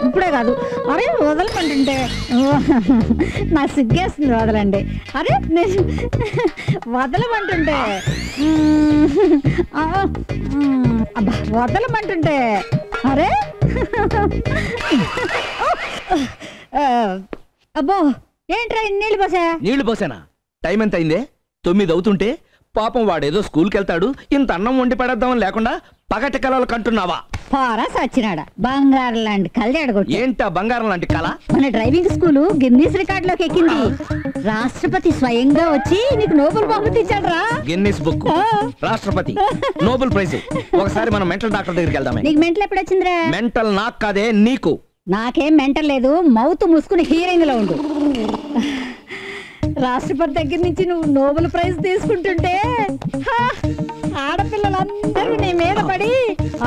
ఇప్పుడే కాదు. అరే వదలమంటుంటే నా సిగ్గేస్తుంది. వదలండి. అరే వదలమంటుంటే అబ్బా వదలమంటుంటే. అరే అబ్బో ఏంట్రా నీళ్ళు పోసా? నీళ్లు పోసానా? టైం ఎంత అయిందే? 9 అవుతుంటే పాపం వాడేదో స్కూల్కి వెళ్తాడు, ఇంత అన్నం వండి పడేద్దామని లేకుండా పగటి కలలు కంటున్నావా? పోరా సచ్చినాడా, బంగారం లాంటి కళ్ళేడగొట్టు. ఏంటా బంగారం లాంటి కళ? మన డ్రైవింగ్ స్కూలు గిన్నీస్ రికార్డులోకి ఎక్కింది. రాష్ట్రపతి స్వయంగా వచ్చి నీకు నోబెల్ బహుమతి ఇచ్చాడు రా. గిన్నీస్ బుక్, రాష్ట్రపతి, నోబెల్ ప్రైజ్. ఒకసారి మనం మెంటల్ డాక్టర్ దగ్గరికి వెళ్దామే. నీకు మెంటల్ ఎప్పుడు వచ్చిందిరా? మెంటల్ నాకు కాదే, నీకు. నాకేం మెంటల్ లేదు. మౌత్ మూసుకుని హీరింగ్ లో ఉండు. రాష్ట్రపతి దగ్గర నుంచి నువ్వు నోబెల్ ప్రైజ్ తీసుకుంటుంటే ఆడపిల్లలందరూ నీ మీద పడి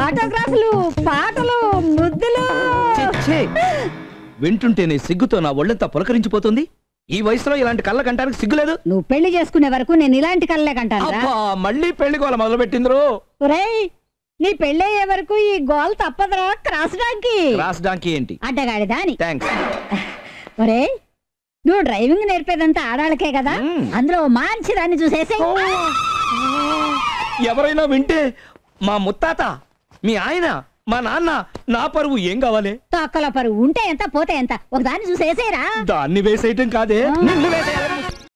ఆటోగ్రాఫ్లు, పాటలు, ముద్దులు. వింటుంటేనే సిగ్గుతో నా ఒళ్ళంతా పులకరించిపోతుంది. ఈ వయసులో ఇలాంటి కళ్ళ కంటానికి సిగ్గులేదు. నువ్వు పెళ్లి చేసుకునే వరకు నేను ఇలాంటి కళ్ళే కంటాను. మళ్ళీ పెళ్లి గోల మొదలు పెట్టిండ్రు. నీ పెళ్ళయ్యే వరకు ఈ గోల్ తప్పదురా. Cross donkey. క్రాస్ డాంకీ ఏంటి? అడ్డగాడిదాని. థాంక్స్. ఒరే నువ్వు డ్రైవింగ్ నేర్పేదంతా ఆడాలకే కదా, అందులో మంచి దాన్ని చూసేసే. ఎవరైనా వింటే మా ముత్తాత, మీ ఆయన, మా నాన్న, నా పరువు ఏం కావాలి? తొక్కల పరువు ఉంటే ఎంత పోతే ఎంత, ఒక దాన్ని చూసేసేరా. దాన్ని వేసేయటం కాదే, నిన్ను వేసే.